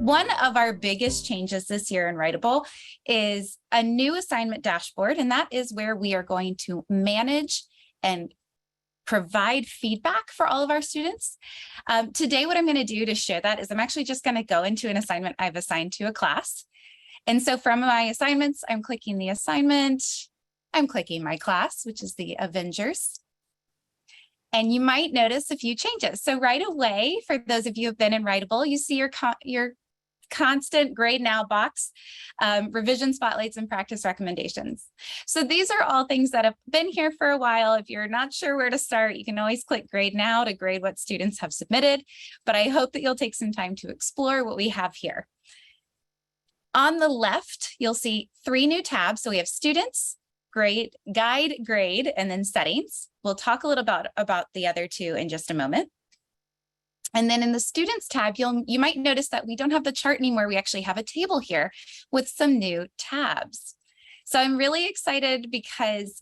One of our biggest changes this year in Writable is a new assignment dashboard, and that is where we are going to manage and provide feedback for all of our students. Today, what I'm going to do to share that is I'm actually just going to go into an assignment I've assigned to a class. And so from my assignments, I'm clicking the assignment, I'm clicking my class, which is the Avengers. And you might notice a few changes. So right away, for those of you who have been in Writable, you see your constant grade now box, revision spotlights and practice recommendations. So these are all things that have been here for a while. If you're not sure where to start, you can always click grade now to grade what students have submitted. But I hope that you'll take some time to explore what we have here. On the left, you'll see 3 new tabs. So we have students, grade, guide, grade, and then settings. We'll talk a little about the other 2 in just a moment. And then in the students tab, you might notice that we don't have the chart anymore. We actually have a table here with some new tabs. So I'm really excited because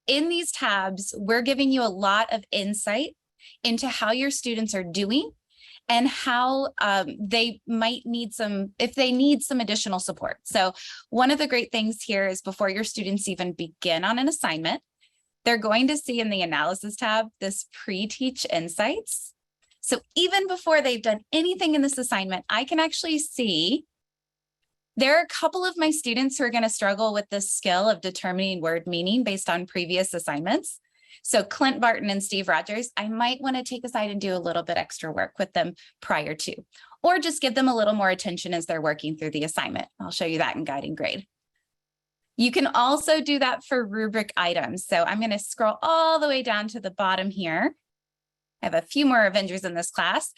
in these tabs, we're giving you a lot of insight into how your students are doing and how they might need if they need some additional support. So one of the great things here is before your students even begin on an assignment, they're going to see in the analysis tab this pre-teach insights. So even before they've done anything in this assignment, I can actually see there are a couple of my students who are going to struggle with this skill of determining word meaning based on previous assignments. So Clint Barton and Steve Rogers, I might want to take aside and do a little bit extra work with them prior to, or just give them a little more attention as they're working through the assignment. I'll show you that in Guide and Grade. You can also do that for rubric items. So I'm going to scroll all the way down to the bottom here. I have a few more Avengers in this class.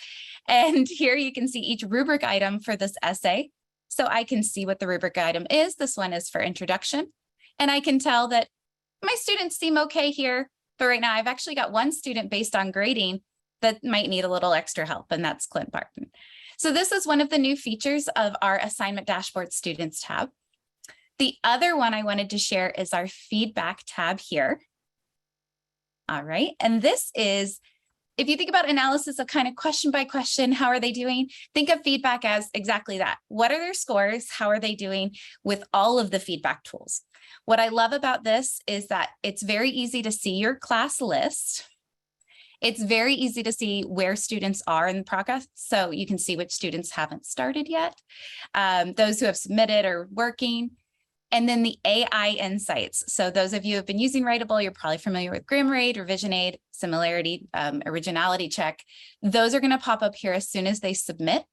And here you can see each rubric item for this essay. So I can see what the rubric item is. This one is for introduction. And I can tell that my students seem okay here. But right now I've actually got one student based on grading that might need a little extra help, and that's Clint Barton. So this is one of the new features of our assignment dashboard students tab. The other one I wanted to share is our feedback tab here. All right, and this is, if you think about analysis of kind of question by question, how are they doing? Think of feedback as exactly that. What are their scores? How are they doing with all of the feedback tools? What I love about this is that it's very easy to see your class list. It's very easy to see where students are in the progress. So you can see which students haven't started yet, those who have submitted or working. And then the AI insights. So those of you who have been using Writable, you're probably familiar with Grammar Aid, Revision Aid, Similarity, Originality Check. Those are going to pop up here as soon as they submit.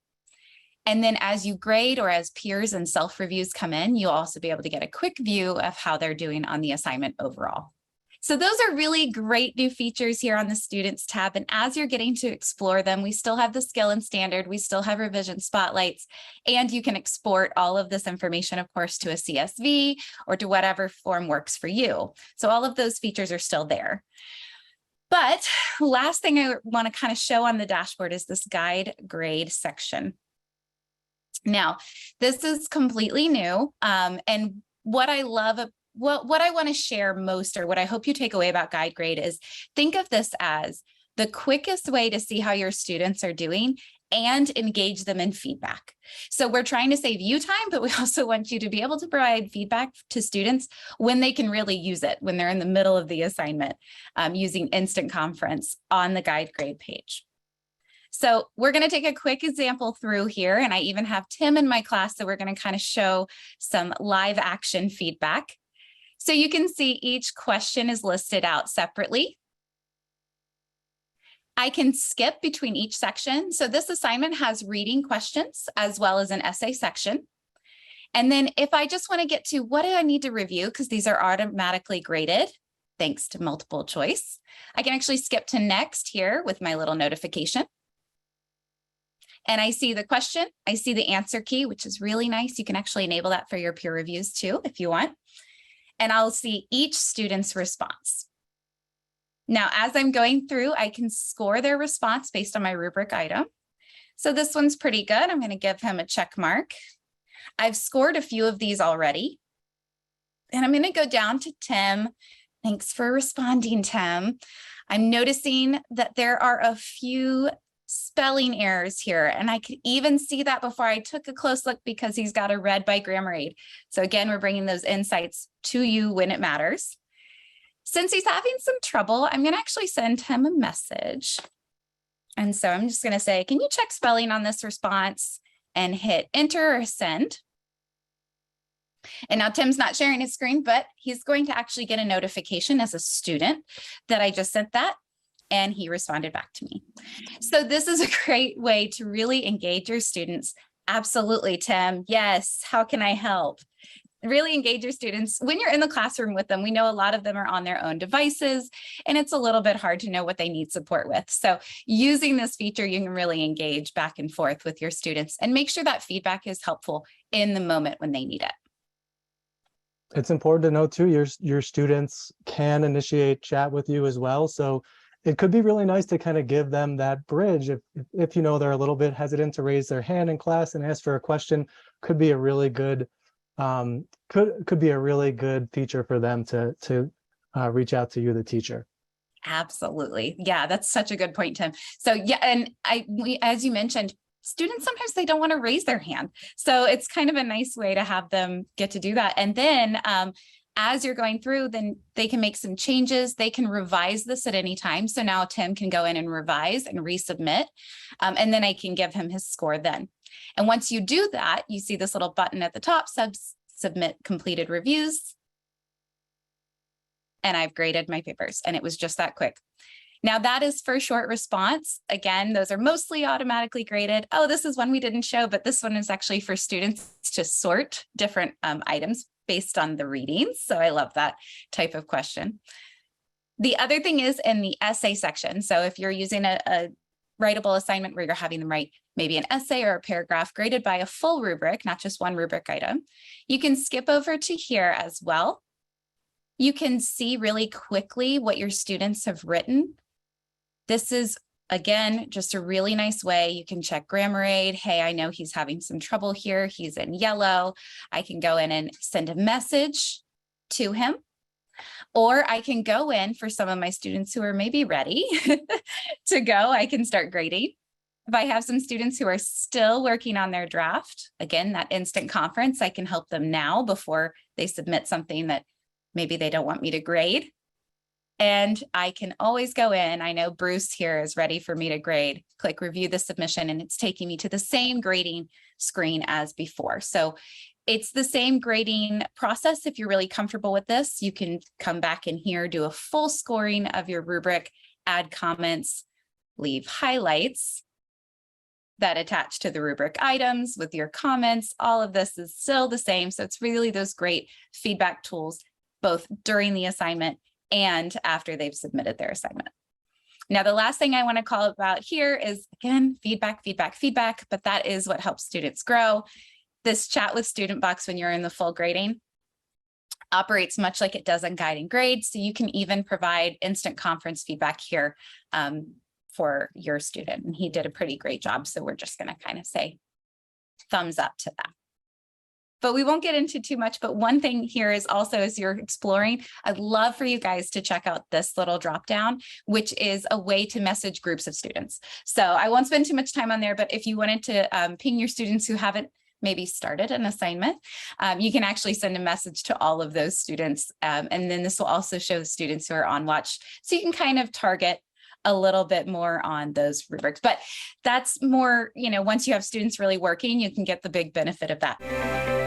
And then as you grade or as peers and self-reviews come in, you'll also be able to get a quick view of how they're doing on the assignment overall. So those are really great new features here on the Students tab. And as you're getting to explore them, we still have the skill and standard, we still have revision spotlights, and you can export all of this information, of course, to a CSV or to whatever form works for you. So all of those features are still there. But last thing I want to kind of show on the dashboard is this guide grade section. Now, this is completely new. And what I love, what I want to share most, or what I hope you take away about Guide Grade, is think of this as the quickest way to see how your students are doing and engage them in feedback. So we're trying to save you time, but we also want you to be able to provide feedback to students when they can really use it, when they're in the middle of the assignment, using Instant Conference on the Guide Grade page. So we're going to take a quick example through here, and I even have Tim in my class, so we're going to kind of show some live action feedback. So you can see each question is listed out separately. I can skip between each section. So this assignment has reading questions as well as an essay section. And then if I just want to get to what do I need to review, because these are automatically graded, thanks to multiple choice, I can actually skip to next here with my little notification. And I see the question, I see the answer key, which is really nice. You can actually enable that for your peer reviews too, if you want. And I'll see each student's response. Now, as I'm going through, I can score their response based on my rubric item. So this one's pretty good. I'm going to give him a check mark. I've scored a few of these already. And I'm going to go down to Tim. Thanks for responding, Tim. I'm noticing that there are a few spelling errors here. And I could even see that before I took a close look because he's got a red by Grammar Aid. So again, we're bringing those insights to you when it matters. Since he's having some trouble, I'm going to actually send him a message. And so I'm just going to say, can you check spelling on this response, and hit enter or send. And now Tim's not sharing his screen, but he's going to actually get a notification as a student that I just sent that, and he responded back to me. So this is a great way to really engage your students. Absolutely, Tim. Yes. How can I help? Really engage your students. When you're in the classroom with them, we know a lot of them are on their own devices, and it's a little bit hard to know what they need support with. So using this feature, you can really engage back and forth with your students and make sure that feedback is helpful in the moment when they need it. It's important to know too, your students can initiate chat with you as well. So it could be really nice to kind of give them that bridge. If you know they're a little bit hesitant to raise their hand in class and ask for a question, could be a really good could be a really good feature for them to reach out to you, the teacher. Absolutely. Yeah, that's such a good point, Tim. So yeah, and as you mentioned, students, sometimes they don't want to raise their hand. So it's kind of a nice way to have them get to do that. And then as you're going through, then they can make some changes. They can revise this at any time. So now Tim can go in and revise and resubmit. And then I can give him his score then. And once you do that, you see this little button at the top, submit completed reviews. And I've graded my papers, and it was just that quick. Now that is for short response. Again, those are mostly automatically graded. Oh, this is one we didn't show, but this one is actually for students to sort different items based on the readings. So I love that type of question. The other thing is in the essay section. So if you're using a writable assignment where you're having them write maybe an essay or a paragraph graded by a full rubric, not just one rubric item, you can skip over to here as well. You can see really quickly what your students have written. This is, again, just a really nice way. You can check Grammar Aid. Hey, I know he's having some trouble here. He's in yellow. I can go in and send a message to him. Or I can go in for some of my students who are maybe ready to go. I can start grading. If I have some students who are still working on their draft, again, that instant conference, I can help them now before they submit something that maybe they don't want me to grade. And I can always go in. I know Bruce here is ready for me to grade. Click review the submission, and it's taking me to the same grading screen as before. So it's the same grading process. If you're really comfortable with this, you can come back in here, do a full scoring of your rubric, add comments, leave highlights that attach to the rubric items with your comments. All of this is still the same. So it's really those great feedback tools, both during the assignment and after they've submitted their assignment. Now, the last thing I want to call about here is, again, feedback, but that is what helps students grow. This chat with student box when you're in the full grading operates much like it does on guiding grades. So you can even provide instant conference feedback here for your student. And he did a pretty great job. So we're just going to kind of say thumbs up to that. But we won't get into too much. But one thing here is also, as you're exploring, I'd love for you guys to check out this little drop down, which is a way to message groups of students. So I won't spend too much time on there, but if you wanted to ping your students who haven't maybe started an assignment, you can actually send a message to all of those students. And then this will also show the students who are on watch. So you can kind of target a little bit more on those rubrics. But that's more, once you have students really working, you can get the big benefit of that.